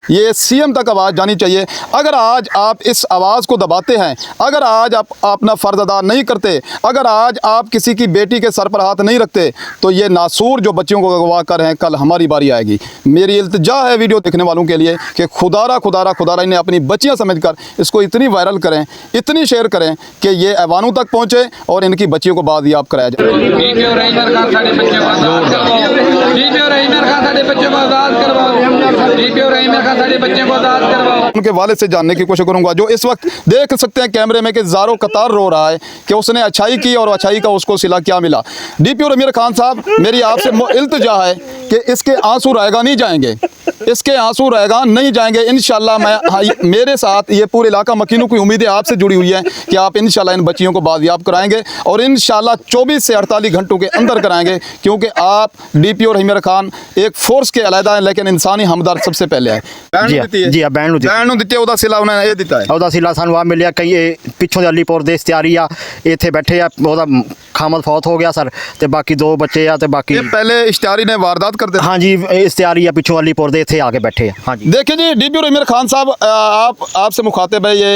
ये सीएम तक आवाज़ जानी चाहिए। अगर आज आप इस आवाज़ को दबाते हैं, अगर आज आप अपना फ़र्ज़ अदा नहीं करते, अगर आज आप किसी की बेटी के सर पर हाथ नहीं रखते, तो ये नासूर जो बच्चियों को अगवा कर हैं, कल हमारी बारी आएगी। मेरी इल्तिजा है वीडियो देखने वालों के लिए कि खुदारा इन्हें अपनी बच्चियाँ समझकर इसको इतनी वायरल करें, इतनी शेयर करें कि ये ऐवानों तक पहुँचे और इनकी बच्चियों को बाज़ियाब कराया जाए। उनके वालिद से जानने की कोशिश करूंगा, जो इस वक्त देख सकते हैं कैमरे में कि ज़ारो कतार रो रहा है कि उसने अच्छाई की और अच्छाई का उसको सिला क्या मिला। डीपीओ रमीर खान साहब, मेरी आपसे इल्तिजा है कि इसके आंसू रहेगा नहीं जाएंगे, इसके आंसू रहेगा नहीं जाएंगे इंशाल्लाह। मेरे साथ ये पूरे इलाका मकीनों की उम्मीदें आपसे जुड़ी हुई हैं कि आप इंशाल्लाह इन बच्चियों को बाजियाब कराएंगे और इंशाल्लाह 24 से 48 घंटों के अंदर कराएंगे, क्योंकि आप डीपीओ रमीर खान एक फोर्स के अलहदा है, लेकिन इंसानी हमदर्द सबसे पहले है। बैन ਦਿੱਤੇ ਉਹਦਾ ਸਿਲਾ ਉਹਨਾਂ ਨੇ ਇਹ ਦਿੱਤਾ ਹੈ, ਉਹਦਾ ਸਿਲਾ ਸਾਨੂੰ ਆ ਮਿਲਿਆ ਕਈ ਪਿੱਛੋਂ ਦੇ ਅਲੀਪੁਰ ਦੇ ਇਸ਼ਤਿਹਾਰੀ ਆ ਇੱਥੇ ਬੈਠੇ ਆ, ਉਹਦਾ ਖਾਮਦ ਫੌਤ ਹੋ ਗਿਆ ਸਰ, ਤੇ ਬਾਕੀ 2 ਬੱਚੇ ਆ, ਤੇ ਬਾਕੀ ਇਹ ਪਹਿਲੇ ਇਸ਼ਤਿਹਾਰੀ ਨੇ ਵਾਰਦਾਤ ਕਰਦੇ। हाँ जी, इश्तिहारी या पिछू अलीपुर दे इत्थे आके बैठे हैं। हाँ जी, देखिए जी, डीपीओ रमीर खान साहब, आपसे मुखातिब है ये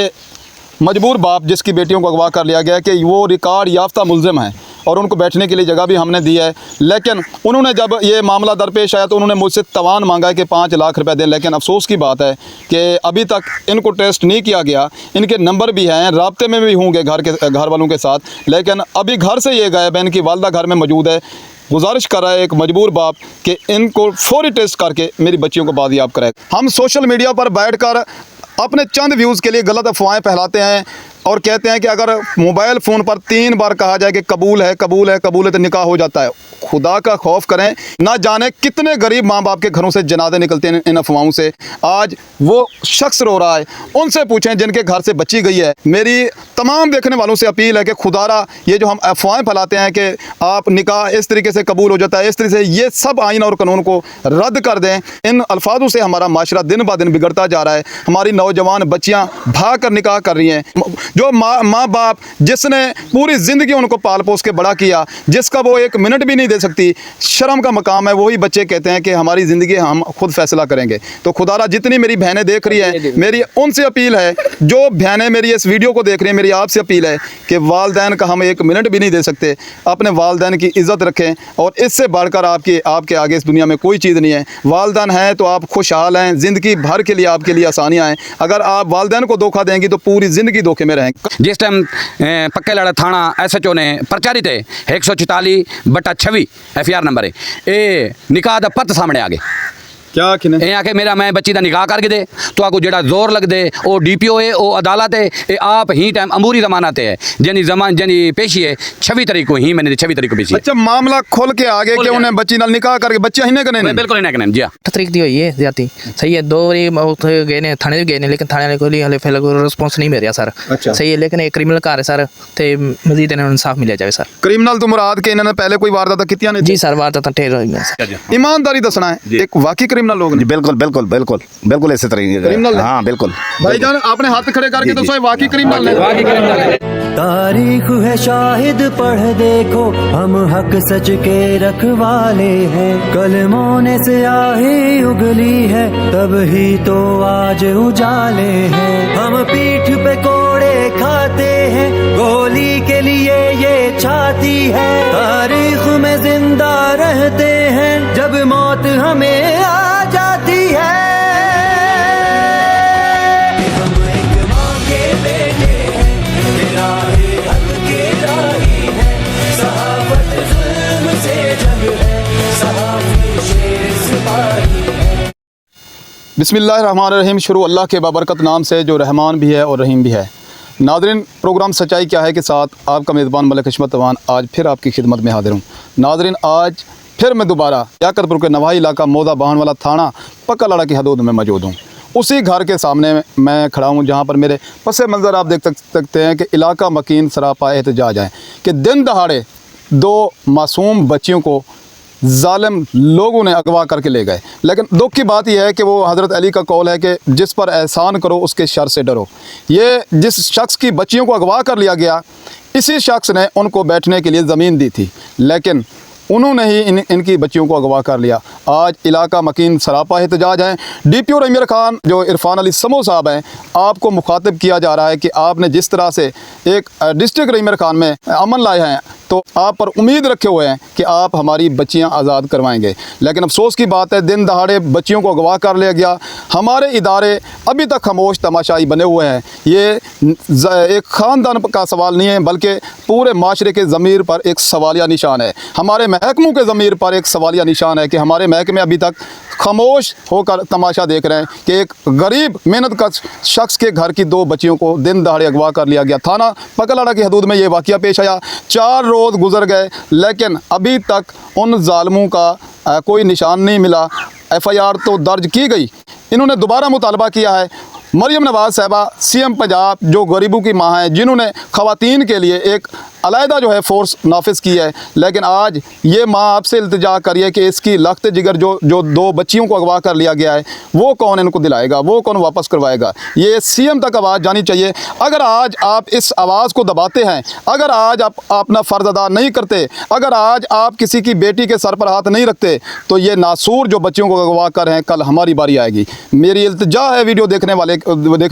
मजबूर बाप जिसकी बेटियों को अगवा कर लिया गया कि वो रिकॉर्ड याफ्ता मुलजिम है और उनको बैठने के लिए जगह भी हमने दी है, लेकिन उन्होंने जब ये मामला दरपेश आया तो उन्होंने मुझसे तवान मांगा है कि 5 लाख रुपए दें, लेकिन अफसोस की बात है कि अभी तक इनको टेस्ट नहीं किया गया। इनके नंबर भी हैं, राब्ते में भी होंगे घर वालों के साथ, लेकिन अभी घर से ये गायब है। इनकी वालदा घर में मौजूद है। गुजारिश कर रहा है एक मजबूर बाप कि इनको फौरी टेस्ट करके मेरी बच्चियों को बाजियाब कराए। हम सोशल मीडिया पर बैठकर अपने चंद व्यूज़ के लिए गलत अफवाहें फैलाते हैं और कहते हैं कि अगर मोबाइल फ़ोन पर 3 बार कहा जाए कि कबूल है कबूल है कबूल है तो निकाह हो जाता है। खुदा का खौफ करें, ना जाने कितने गरीब माँ बाप के घरों से जनाजे निकलते हैं इन अफवाहों से। आज वो शख्स रो रहा है, उनसे पूछें जिनके घर से बच्ची गई है। मेरी तमाम देखने वालों से अपील है कि खुदारा ये जो हम अफवाहें फैलाते हैं कि आप निकाह इस तरीके से कबूल हो जाता है, इस तरीके से, ये सब आइन और कानून को रद्द कर दें। इन अल्फाजों से हमारा माशरा दिन ब दिन बिगड़ता जा रहा है। हमारी नौजवान बच्चियाँ भाग कर निकाह कर रही हैं। जो माँ बाप जिसने पूरी ज़िंदगी उनको पाल पोस के बड़ा किया, जिसका वो 1 मिनट भी नहीं दे सकती, शर्म का मकाम है, वही बच्चे कहते हैं कि हमारी ज़िंदगी हम खुद फैसला करेंगे। तो खुदारा जितनी मेरी बहनें देख रही हैं, मेरी उनसे अपील है, जो बहनें मेरी इस वीडियो को देख रही हैं, मेरी आपसे अपील है कि वालदैन का हम 1 मिनट भी नहीं दे सकते। अपने वालदैन की इज़्ज़त रखें और इससे बढ़कर आपके आगे इस दुनिया में कोई चीज़ नहीं है। वालदैन हैं तो आप खुशहाल हैं, ज़िंदगी भर के लिए आपके लिए आसानियाँ हैं। अगर आप वालदैन को धोखा देंगी तो पूरी ज़िंदगी धोखे में रहेंगे। जिस टाइम पक्के लड़ा थाना SHO ने प्रचारित है 144/26 FIR नंबर है, ये निकाह दा पत सामने आ गए। क्या ये आके मेरा मैं बच्ची का निकाह करके दे तो आपको जेड़ा जोर लग दे वो DPO है, वो अदालत है, ये आप ही टाइम अमूरी जमानत है जनी पेशी है 26 तारीख को ही, मैंने 26 तारीख को पेशी। अच्छा, मामला खोल के आगे कि उन्हें बच्ची नाल निकाह करके बच्चे ही करने बिल्कुल नहीं करने। जी 8 तरीक दी हुई है ज्यादा सही है। 2 बारी गए ने थाने भी गए ने, लेकिन थाने वाले कोई हले फिलहाल कोई रिस्पांस नहीं मिल रहा सर। अच्छा। सही है, लेकिन एक क्रिमिनल कार है सर, ते मजीद इन्हें इंसाफ मिल जाए सर। क्रिमिनल तो मुराद के इन्होंने पहले कोई वारदात कितिया नहीं? जी सर, वारदात ढेर हुई है। ईमानदारी दसना है, एक वाकई क्रिमिनल लोग ने। बिल्कुल बिल्कुल बिल्कुल बिल्कुल इसी तरीके क्रिमिनल। हाँ बिल्कुल भाईजान, आपने हाथ खड़े करके तो वाकई क्रिमिनल है। तारीख है शाहिद, पढ़ देखो हम हक सच के रखवाले हैं। कलमों ने स्याही उगली है तब ही तो आज उजाले हैं। हम पीठ पे कोड़े खाते हैं, गोली के लिए ये छाती है। तारीख में जिंदा रहते हैं जब मौत हमें आ जाती है। हम एक माँ के बेटे हैं, तेरा ही हक के राही है। सहाबत जुल्म से जंग है, सहाफी शेर सिपाही है। बिस्मिल्लाहिर्रहमानिर्रहीम। शुरू अल्लाह के बाबरकत नाम से जो रहमान भी है और रहीम भी है। नाज़रीन, प्रोग्राम सच्चाई क्या है के साथ आपका मेज़बान मलिक हिशमत तवान आज फिर आपकी खिदमत में हाजिर हूँ। नाज़रीन, आज फिर मैं दोबारा याकतपुर के नवाही इलाका मौदा बाहन वाला थाना पक्का लड़ा की हदूद में मौजूद हूँ। उसी घर के सामने मैं खड़ा हूँ जहाँ पर मेरे पसे मंज़र आप देख सकते हैं कि इलाका मकीन सरापा एहतजाज है कि दिन दहाड़े 2 मासूम बच्चियों को जालिम लोगों ने अगवा करके ले गए। लेकिन दुख की बात यह है कि वो हज़रत अली का कौल है कि जिस पर एहसान करो उसके शर से डरो। ये जिस शख्स की बच्चियों को अगवा कर लिया गया, इसी शख्स ने उनको बैठने के लिए ज़मीन दी थी, लेकिन उन्होंने ही इनकी बच्चियों को अगवा कर लिया। आज इलाका मकीन सरापा एहतजाज है। DPO रमीर खान जो इरफान अली समो साहब हैं, आपको मुखातिब किया जा रहा है कि आपने जिस तरह से एक डिस्ट्रिक्ट रमीर खान में अमन लाए हैं, तो आप पर उम्मीद रखे हुए हैं कि आप हमारी बच्चियां आज़ाद करवाएंगे। लेकिन अफसोस की बात है, दिन दहाड़े बच्चियों को अगवा कर लिया गया। हमारे इदारे अभी तक खामोश तमाशाई बने हुए हैं। ये एक ख़ानदान का सवाल नहीं है, बल्कि पूरे माशरे के ज़मीर पर एक सवालिया निशान है। हमारे महकमों के ज़मीर पर एक सवालिया निशान है कि हमारे महकमे अभी तक खामोश होकर तमाशा देख रहे हैं कि एक गरीब मेहनत का शख्स के घर की 2 बच्चियों को दिन दहाड़े अगवा कर लिया गया। थाना पकलाड़ा की हदूद में ये वाक़या पेश आया। 4 रोज़ गुजर गए, लेकिन अभी तक उन ज़ालिमों का कोई निशान नहीं मिला। FIR तो दर्ज की गई। इन्होंने दोबारा मुतालबा किया है। मरियम नवाज़ साहबा CM पंजाब जो गरीबों की माँ हैं, जिन्होंने ख़वातीन के लिए एक अलहदा जो है फोर्स नाफिज की है, लेकिन आज ये माँ आपसे इल्तिजा करिए कि इसकी लख्त जिगर जो 2 बच्चियों को अगवा कर लिया गया है, वो कौन इनको दिलाएगा, वो कौन वापस करवाएगा। ये CM तक आवाज़ जानी चाहिए। अगर आज आप इस आवाज़ को दबाते हैं, अगर आज आप अपना फ़र्ज़ अदा नहीं करते, अगर आज आप किसी की बेटी के सर पर हाथ नहीं रखते, तो ये नासूर जो बच्चियों को अगवा कर हैं, कल हमारी बारी आएगी। मेरी इल्तिजा है वीडियो देखने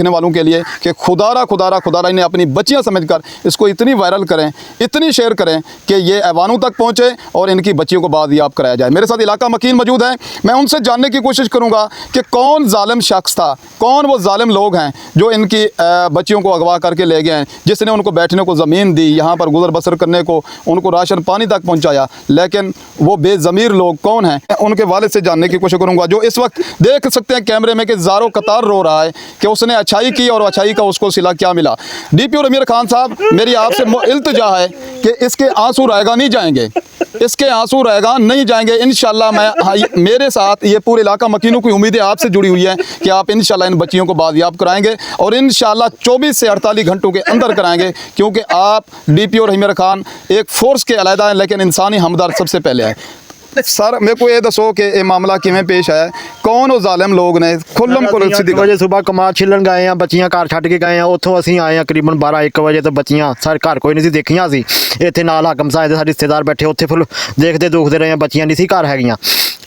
वालों के लिए कि खुदारा इन्हें अपनी बच्चियाँ समझकर इसको इतनी वायरल करें, इतनी शेयर करें कि ये ऐवानों तक पहुँचे और इनकी बच्चियों को बादियाब कराया जाए। मेरे साथ इलाका मकीन मौजूद है। मैं उनसे जानने की कोशिश करूँगा कि कौन जालिम शख्स था, कौन वो जालिम लोग हैं जो इनकी बच्चियों को अगवा करके ले गए हैं, जिसने उनको बैठने को ज़मीन दी, यहाँ पर गुजर बसर करने को, उनको राशन पानी तक पहुँचाया। लेकिन वो बेज़मीर लोग कौन हैं, उनके वालिद से जानने की कोशिश करूँगा, जो इस वक्त देख सकते हैं कैमरे में कि ज़ारो कतार रो रहा है कि उसने अच्छाई की और अच्छाई का उसको सिला क्या मिला। DPO रमीर खान साहब, मेरी आपसे इल्तिजा है कि इसके आंसू रहेगा नहीं जाएंगे, इसके आंसू रहेगा नहीं जाएंगे इंशाल्लाह। मेरे साथ ये पूरे इलाका मकीनों की उम्मीदें आपसे जुड़ी हुई हैं कि आप इंशाल्लाह इन बच्चियों को बादियाब कराएंगे और इंशाल्लाह 24 से 48 घंटों के अंदर कराएंगे, क्योंकि आप DPO रमीर खान एक फोर्स के अलहदा हैं, लेकिन इंसानी हमदर्द सबसे पहले है। सर मेरे को ये दसो कि ये मामला किवें पेश है, कौन वो जालिम लोग ने? खुल्लम को सीधी वजे सुबह कमाद छिलन गए हैं, बच्चियां घर छड्ड के गए हैं, उत्थों ਅਸੀਂ ਆਏ ਹਾਂ ਕਰੀਬਨ 12-1 ਵਜੇ। ਤੇ ਬੱਚੀਆਂ ਸਾਰੇ ਘਰ ਕੋਈ ਨਹੀਂ ਸੀ ਦੇਖੀਆਂ ਸੀ। ਇੱਥੇ ਨਾਲ ਹਾਕਮ ਸਾਹਿਬ ਦੇ ਸਾਡੇ ਰਿਸ਼ਤੇਦਾਰ ਬੈਠੇ, ਉੱਥੇ ਫੁੱਲ ਦੇਖਦੇ ਦੁਖਦੇ ਰਹੇ ਆ, ਬੱਚੀਆਂ ਨਹੀਂ ਸੀ ਘਰ ਹੈਗੀਆਂ।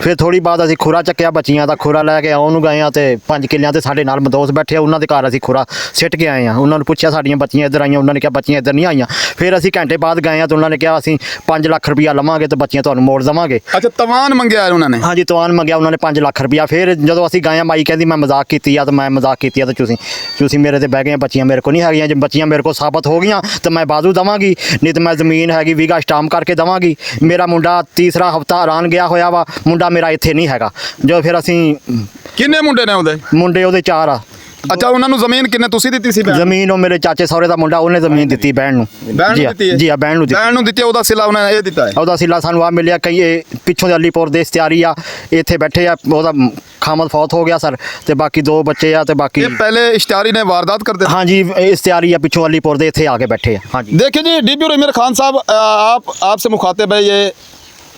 ਫਿਰ ਥੋੜੀ ਬਾਅਦ ਅਸੀਂ ਖੁਰਾ ਚੱਕਿਆ ਬੱਚੀਆਂ ਦਾ, ਖੁਰਾ ਲੈ ਕੇ ਆਉਣ ਨੂੰ ਗਏ ਆ ਤੇ 5 ਕਿੱਲਿਆਂ ਤੇ ਸਾਡੇ ਨਾਲ ਮਦੋਸ ਬੈਠੇ ਆ, ਉਹਨਾਂ ਦੇ ਘਰ ਅਸੀਂ ਖੁਰਾ ਸਿੱਟ ਕੇ ਆਏ ਆ। ਉਹਨਾਂ ਨੂੰ ਪੁੱਛਿਆ ਸਾਡੀਆਂ ਬੱਚੀਆਂ ਇੱਧਰ ਆਈਆਂ, ਉਹਨਾਂ ਨੇ ਕਿਹਾ ਬੱਚੀਆਂ ਇੱਧਰ ਨਹੀਂ ਆਈਆਂ। ਫਿਰ ਅਸੀਂ ਘੰਟੇ ਬਾਅਦ ਗਏ ਆ ਤੇ ਉਹਨਾਂ ਨੇ ਕਿਹਾ ਅਸੀਂ 5 ਲੱਖ ਰੁਪਇਆ ਲਵਾਂਗੇ ਤੇ ਬੱਚੀਆਂ ਤੁਹਾਨੂੰ ਮੋੜ ਦੇਵਾਂਗੇ। ਅੱਛਾ, ਤਵਾਨ ਮੰਗਿਆ ਉਹਨਾਂ ਨੇ? ਹਾਂਜੀ, ਤਵਾਨ ਮੰਗਿਆ ਉਹਨਾਂ ਨੇ 5 ਲੱਖ ਰੁਪਇਆ। ਫਿਰ ਜਦੋਂ ਅਸੀਂ ਗਏ ਆ, ਮਾਈ ਕਹਿੰਦੀ ਮੈਂ ਮਜ਼ਾਕ ਕੀਤੀ ਆ, ਤੇ ਮੈਂ ਮਜ਼ਾਕ ਕੀਤੀ ਆ ਤੇ ਤੁਸੀਂ ਮੇਰੇ ਤੇ ਬਹਿ ਗਏ, ਬੱਚੀਆਂ ਮੇਰੇ ਕੋਲ ਨਹੀਂ ਹੈਗੀਆਂ। ਜੇ ਬੱਚੀਆਂ ਮੇਰੇ ਕੋਲ ਸਾਬਤ ਹੋ ਗਈਆਂ ਤੇ ਮੈਂ ਬਾਜ਼ੂ ਦੇਵਾਂਗੀ, ਨਹੀਂ ਤੇ ਮੈਂ ਜ਼ਮੀਨ ਹੈਗੀ ਵੀਗਾ ਸਟਾਮ ਕਰਕੇ ਦੇਵਾਂਗੀ। ਮੇਰਾ ਮੁੰਡਾ ਤੀਸਰਾ ਹਫਤਾ ਹੈਰਾਨ ਗਿਆ ਹੋਇਆ ਵਾ, ਮੁੰਡਾ ਮੇਰਾ ਇੱਥੇ ਨਹੀਂ ਹੈਗਾ। ਜੋ ਫਿਰ ਅਸੀਂ ਕਿੰਨੇ ਮੁੰਡੇ ਨੇ ਉਹਦੇ? ਮੁੰਡੇ ਉਹਦੇ 4 ਆ। ਅੱਛਾ, ਉਹਨਾਂ ਨੂੰ ਜ਼ਮੀਨ ਕਿੰਨੇ ਤੁਸੀਂ ਦਿੱਤੀ ਸੀ? ਜ਼ਮੀਨ ਉਹ ਮੇਰੇ ਚਾਚੇ ਸਹੁਰੇ ਦਾ ਮੁੰਡਾ, ਉਹਨੇ ਜ਼ਮੀਨ ਦਿੱਤੀ ਬਹਿਣ ਨੂੰ। ਜੀ ਆ, ਬਹਿਣ ਨੂੰ ਦਿੱਤੀ। ਉਹਦਾ ਸਿਲਾ ਉਹਨਾਂ ਨੇ ਇਹ ਦਿੱਤਾ ਹੈ? ਉਹਦਾ ਸਿਲਾ ਸਾਨੂੰ ਆ ਮਿਲਿਆ, ਕਈ ਪਿੱਛੋਂ ਦੇ ਅਲੀਪੁਰ ਦੇ ਇਸ਼ਤਿਹਾਰੀ ਆ, ਇੱਥੇ ਬੈਠੇ ਆ। ਉਹਦਾ ਖਾਮਦ ਫੌਤ ਹੋ ਗਿਆ ਸਰ, ਤੇ ਬਾਕੀ 2 ਬੱਚੇ ਆ। ਤੇ ਬਾਕੀ ਇਹ ਪਹਿਲੇ ਇਸ਼ਤਿਹਾਰੀ ਨੇ ਵਾਰਦਾਤ ਕਰਦੇ? ਹਾਂਜੀ, ਇਸ਼ਤਿਹਾਰੀ ਆ ਪਿੱਛੋਂ ਅਲੀਪੁਰ ਦੇ, ਇੱਥੇ ਆ ਕੇ बैठे हैं। हाँ जी, देखिए जी, DPO रमीर खान साहब, आपसे मुखातिब है ये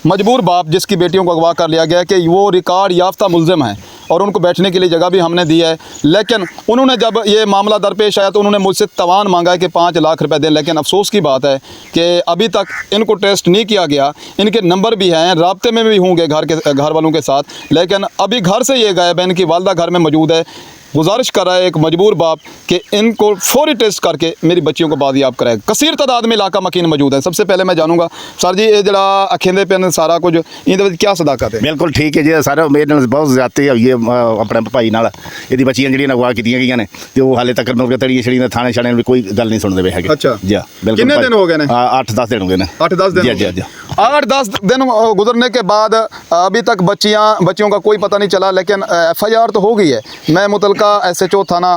मजबूर बाप जिसकी बेटियों को अगवा कर लिया गया कि वो रिकॉर्ड याफ्ता मुल्ज़िम हैं और उनको बैठने के लिए जगह भी हमने दी है। लेकिन उन्होंने जब ये मामला दरपेश आया तो उन्होंने मुझसे तवान मांगा है कि 5 लाख रुपए दें। लेकिन अफसोस की बात है कि अभी तक इनको टेस्ट नहीं किया गया। इनके नंबर भी हैं, राब्ते में भी होंगे घर वालों के साथ, लेकिन अभी घर से ये गायब है। इनकी वालदा घर में मौजूद है। गुजारिश कर रहा है एक मजबूर बाप कि इनको फौरी टेस्ट करके मेरी बच्चियों को बादियाब कराए। कसीर तादाद में इलाका मकीन मौजूद है। सबसे पहले मैं जानूंगा सर जी, ये जरा अखेंदे पे सारा कुछ इहदे विच क्या सदाकत है? बिल्कुल ठीक है जी। सारा मेरे नाल बहुत ज़्यादती हुई है अपने भाई नाल। ਇਹਦੀ ਬੱਚੀਆਂ ਜਿਹੜੀਆਂ ਅਗਵਾ ਕੀਤੀਆਂ ਗਈਆਂ ਨੇ ਤੇ ਉਹ ਹਾਲੇ ਤੱਕ ਮੇਰੇ ਤੜੀਆਂ ਛੜੀਆਂ ਥਾਣੇ ਛਾਣੇ ਵੀ ਕੋਈ ਗੱਲ ਨਹੀਂ ਸੁਣਦੇ ਪਏ ਹੈਗੇ। ਅੱਛਾ ਜੀ, ਬਿਲਕੁਲ। ਕਿੰਨੇ ਦਿਨ ਹੋ ਗਏ ਨੇ? 8-10 दिन हो गए ना। 8-10 दिन? जी जी। 8-10 दिन गुजरने के बाद अभी तक बच्चियों का कोई पता नहीं चला, लेकिन FIR तो हो गई है। मैं मुतलका SHO थाना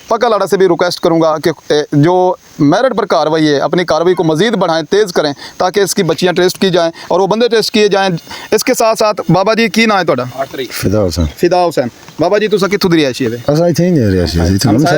पकलाड़ा से भी रिक्वेस्ट करूंगा कि जो मेरिट पर कार्रवाई है, अपनी कार्रवाई को मज़ीद बढ़ाएं, तेज़ करें, ताकि इसकी बच्चियां टेस्ट की जाएं और वो बंदे टेस्ट किए जाएं। इसके साथ साथ बाबा जी की ना है तोड़ा? फिदा हुसैन। फिदा हुसैन। बाबा जी तुसा कित्थों दी रिहायशी है? असा इत्थे नहीं रिहायशी सी थम से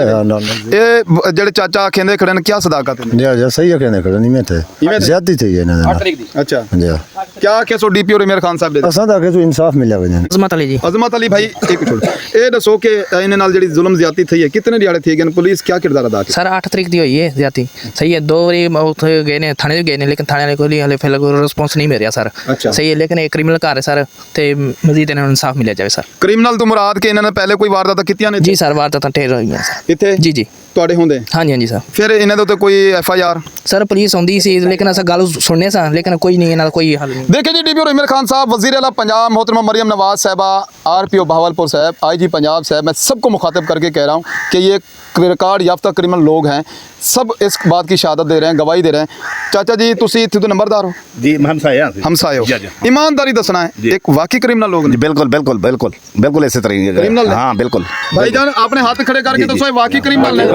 ये जेड़े चाचा खेंदे खड़े ने क्या सदाकत है? या सही है कहने खड़े नहीं मैं थे ज्यादा थी ये ना। 8 तारीख दी। अच्छा जी, क्या केसो DPO रमीर खान साहब दे असा दा के तो इंसाफ मिला वजन। अजमत अली जी। अजमत अली भाई एक छोड़ ए दसो कि इन्हें नाल जेड़ी जुल्म ज्यादती थी है, कितने दिहाड़े थी गए? पुलिस क्या किरदार अदा की? सर 8 तरीक दी हुई है जाती सही है। 2 बारी उत्थे गए ने थाने भी गए ने लेकिन थाने वाले कोई हले फिलहाल कोई रिस्पॉन्स नहीं मिल रहा सर। अच्छा। सही है लेकिन एक क्रिमिनल घर है सर ते मजीद इन्हें इंसाफ मिल जाए सर। क्रिमिनल तो मुराद के इन्होंने पहले कोई वारदात कीतियां ने जी सर वारदात ढेर हो गई सर। इत्थे जी जी ਤੁਹਾਡੇ ਹੁੰਦੇ हाँ जी हाँ जी सर। ਫਿਰ ਇਹਨਾਂ ਦੇ ਉੱਤੇ ਕੋਈ FIR सर पुलिस आਉਂਦੀ सी लेकिन अस गल सुनने सा लेकिन कोई नहीं इन्हां दा कोई हल नहीं। देखिए जी DPO इमरान खान साहब, वज़ीर आला पंजाब मोहतरमा मरियम नवाज साहबा, RPO बहावलपुर साहब, IG पंजाब साहब, मैं सबको मुखातिब करके कह रहा हूँ कि ये रिकॉर्ड याफ्ता क्रिमिनल लोग हैं, सब इस बात की शहादत दे रहे हैं, गवाही दे रहे हैं। चाचा जी तुसी इत्थे तो नंबरदार हो, जी हमसाए हाँ हमसाए हो, जी, जी। ईमानदारी दसना है, जी। एक वाकई क्रिमिनल लोग जी ने। बिल्कुल बिल्कुल बिल्कुल बिल्कुल इसी तरह ही है। क्रिमिनल है? हाँ बिल्कुल भाईजान आपने हाथ खड़े करके जी, तो जी। सो वाकई क्रिमिनल है।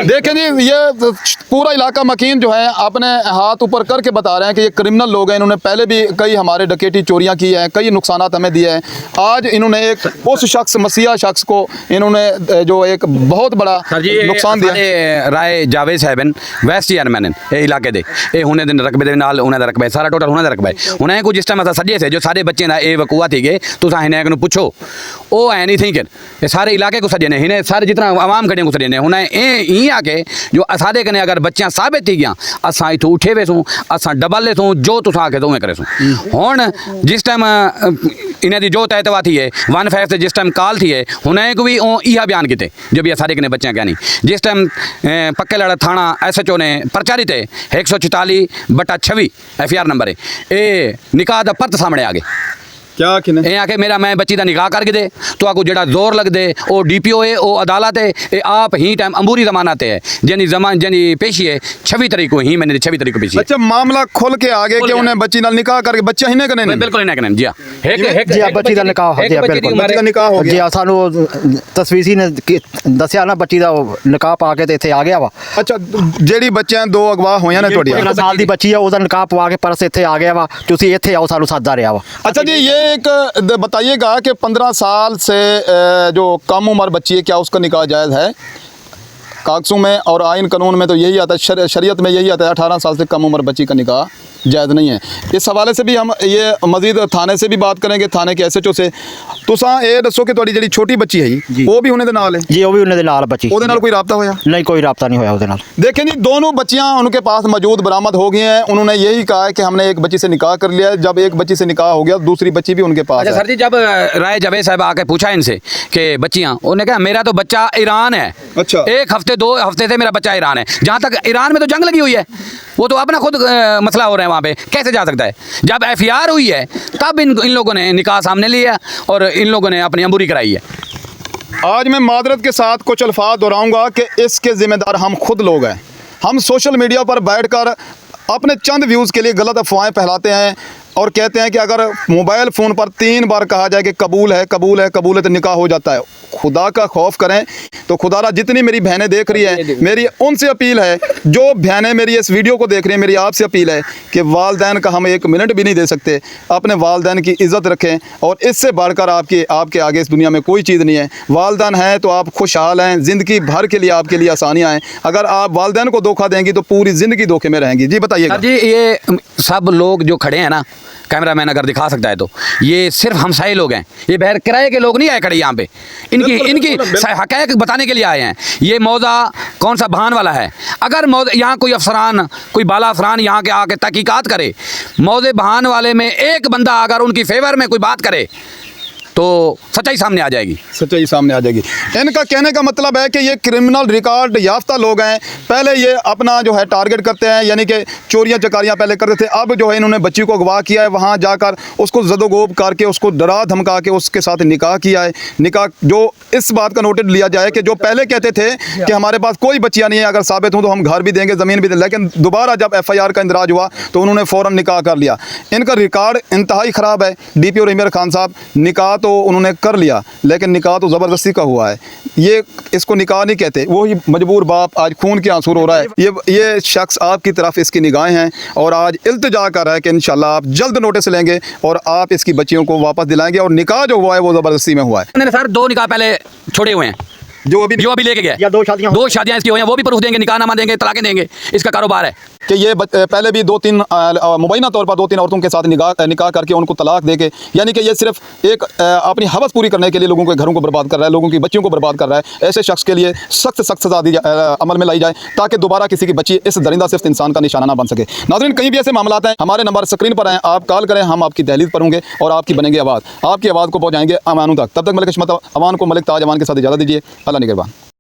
देखें जी ये पूरा इलाका मकीन जो है अपने हाथ ऊपर करके बता रहे हैं कि ये क्रिमिनल लोग हैं, इन्होंने पहले भी कई हमारे डकैती चोरियां की हैं, कई नुकसानात हमें दिए हैं। आज इन्होंने एक उस शख्स मसीहा शख्स को इन्होंने जो एक बहुत बड़ा सर जी नुकसान दिया। राय जावेद साहब वैस्ट चेयरमैन ये इलाके दे ये हुने दिन रकबे दे नाल उन्हां दा रकबा है, सारा टोटल हुने दा रकबा है। हुने को जिस टाइम असां सजे से जो सारे बच्चे दा ए वकूआ थी गए तुसां हिने को पुछो ओ है नहीं थी ये सारे इलाके को सजे ने हिने सारे जितना आवाम खड़े को सजे ने हुने ए ई आके जो सादे कने अगर बच्चियां साबित थी गया असां इथों उठे वेसूं असां डबल लेसूं जो तुसां आके तो करे सूं। हुण जिस टाइम इन्हें दी जो तहतवा थी है 15 से जिस टाइम कॉल थी है हुने को भी इहा बयान किते जो भी सारे कने बच्चियां कहनी जिस टाइम पक्के लड़ा थाना SHO ने प्रचारित है 144/26 FIR नंबर है ये निकाह दा परत सामने आ गए क्या किने ਇਹ ਆ ਕਿ ਮੇਰਾ ਮੈਂ ਬੱਚੀ ਦਾ ਨਿਕਾਹ ਕਰਕੇ ਦੇ ਤੁਹਾਨੂੰ ਜਿਹੜਾ ਜ਼ੋਰ ਲੱਗਦੇ ਉਹ DPO ਹੈ ਉਹ ਅਦਾਲਤ ਹੈ ਇਹ ਆਪ ਹੀ ਟਾਈਮ ਅੰਬੂਰੀ ਜ਼ਮਾਨਤ है जनी पेशी है 26 तारीख को ही मैंने 26 तारीख को पेशी है। अच्छा मामला खुल के आ गया कि उन्हें बच्ची नाल निकाह करके बच्चा हिने कने नहीं बिल्कुल इन्हें कने जी हाँ जी हाँ, बच्ची दा निकाह हो गया, बिल्कुल। बच्ची दा निकाह हो जी गया। हाँ सानू तसवीसी ने दसिया ना बच्ची दा निकाह पा के ते इत्थे आ गया वा। अच्छा ਜਿਹੜੀ ਬੱਚਿਆਂ ਦੋ ਅਗਵਾ ਹੋਈਆਂ ਨੇ ਤੁਹਾਡੀਆਂ 13 साल दी बच्ची है ਉਹਦਾ निकाह पवा के परस इत्थे आ गया वा ਤੁਸੀਂ ਇੱਥੇ ਆਓ ਸਾਨੂੰ ਸਾਦਾ ਰਿਹਾ ਵਾ। अच्छा जी ये एक बताइएगा कि 15 साल से जो कम उम्र बच्ची है क्या उसका निकाह जायज़ है? कागजों में और आइन कानून में तो यही आता है, शरीयत में यही आता है 18 साल से कम उम्र बच्ची का निकाह जायज़ नहीं है। इस हवाले से भी हम ये मज़ीद थाने से भी बात करेंगे, थाने के SHO से। तुसां ये दसो कि तुहाडी ਜਿਹੜੀ छोटी बच्ची है जी। वो भी उन्हें दे नाल है, जी ਉਹ ਵੀ ਉਹਨਾਂ ਦੇ ਨਾਲ ਬੱਚੀ ਉਹਦੇ ਨਾਲ कोई राब्ता होया? नहीं कोई राब्ता नहीं होया ਉਹਦੇ ਨਾਲ। देखें जी दोनों बच्चियां उनके पास मौजूद बरामद हो गई हैं। उन्होंने यही कहा है कि हमने एक बच्ची से निकाह कर लिया है। जब एक बच्ची से निकाह हो गया दूसरी बच्ची भी उनके पास अच्छा है। सर जी जब राय जावेद साहब आके पूछा इनसे कि बच्चियां उन्होंने कहा मेरा तो बच्चा ईरान है। अच्छा। 1 हफ्ते 2 हफ्ते से मेरा बच्चा ईरान है। जहाँ तक ईरान में तो जंग लगी हुई है वो तो अपना खुद मसला हो रहा है वहाँ पे कैसे जा सकता है। जब FIR हुई है तब इन लोगों ने निकाह सामने लिया और इन लोगों ने अपनी अंबूरी कराई है। आज मैं मादरत के साथ कुछ अल्फाज दोहराऊंगा कि इसके ज़िम्मेदार हम खुद लोग हैं। हम सोशल मीडिया पर बैठकर अपने चंद व्यूज़ के लिए गलत अफवाहें फैलाते हैं और कहते हैं कि अगर मोबाइल फ़ोन पर 3 बार कहा जाए कि कबूल है कबूल है कबूल है तो निकाह हो जाता है। खुदा का खौफ करें। तो खुदारा जितनी मेरी बहनें देख रही हैं मेरी उनसे अपील है, जो बहनें मेरी इस वीडियो को देख रही हैं मेरी आपसे अपील है कि वालदैन का हम 1 मिनट भी नहीं दे सकते। अपने वालदैन की इज़्ज़त रखें और इससे बढ़कर आपके आगे इस दुनिया में कोई चीज़ नहीं है। वालदैन हैं तो आप खुशहाल हैं, ज़िंदगी भर के लिए आपके लिए आसानियाँ हैं। अगर आप वालदैन को धोखा देंगी तो पूरी ज़िंदगी धोखे में रहेंगी। जी बताइएगा। सर जी ये सब लोग जो खड़े हैं ना, कैमरामैन अगर दिखा सकता है तो ये सिर्फ हमसाए लोग हैं, ये बहर किराए के लोग नहीं आए खड़े यहाँ पे। इनकी हक़ाइक़ बताने के लिए आए हैं। ये मौज़ा कौन सा बहान वाला है। अगर यहाँ कोई अफसरान कोई बाला अफसरान यहाँ के आके तहकीकात करे, मौज़े बहान वाले में एक बंदा अगर उनकी फेवर में कोई बात करे तो सच्चाई सामने आ जाएगी। सच्चाई सामने आ जाएगी। इनका कहने का मतलब है कि ये क्रिमिनल रिकॉर्ड याफ्ता लोग हैं। पहले ये अपना जो है टारगेट करते हैं, यानी कि चोरियां चकारियां पहले करते थे। अब जो है इन्होंने बच्ची को अगवा किया है, वहाँ जाकर उसको जदोगोब करके उसको डरा धमका के उसके साथ निकाह किया है। निकाह जो इस बात का नोटिस लिया जाए कि जो पहले कहते थे कि हमारे पास कोई बच्चियाँ नहीं है, अगर साबित हों तो हम घर भी देंगे ज़मीन भी देंगे, लेकिन दोबारा जब FIR का इंदराज हुआ तो उन्होंने फ़ौरन निकाह कर लिया। इनका रिकॉर्ड इंतहाई ख़राब है। DPO इमरान खान साहब निकाह तो उन्होंने कर लिया लेकिन निकाह तो ज़बरदस्ती का हुआ है। ये इसको निकाह नहीं कहते। वही मजबूर बाप आज खून के आंसू रो रहा है। ये शख्स आपकी तरफ इसकी निगाहें हैं और आज इल्तिजा कर रहा है कि इंशाल्लाह आप जल्द नोटिस लेंगे और आप इसकी बच्चियों को वापस दिलाएंगे और निकाह जो हुआ है वो ज़बरदस्ती में हुआ है। मैंने सर 2 निकाह पहले छोड़े हुए हैं जो अभी लेके गए। या 2 शादियां इसकी हुई हैं, वो भी प्रूफ देंगे, निकाहनामा देंगे, तलाकें देंगे, इसका कारोबार है। कि ये पहले भी 2-3 मुबैना तौर पर 2-3 औरतों के साथ निकाह करके उनको तलाक दे के, यानी कि ये सिर्फ एक अपनी हवस पूरी करने के लिए लोगों के घरों को बर्बाद कर रहा है, लोगों की बच्चियों को बर्बाद कर रहा है। ऐसे शख्स के लिए सख्त सज़ा अमल में लाई जाए ताकि दोबारा किसी की बच्ची इस दरिंदा सिर्फ इंसान का निशाना ना बन सके। नाज़रीन, कहीं भी ऐसे मामला हैं, हमारे नंबर स्क्रीन पर हैं, आप कॉल करें, हम आपकी दहलीज पर होंगे और आपकी बनेंगे आवाज़, आपकी आवाज़ को पहुँचाएंगे अमानों तक। तब तक मलिक अवान को मलिक ताज अवान के साथ इजाज़त दीजिए। अल्लाह निगहबान।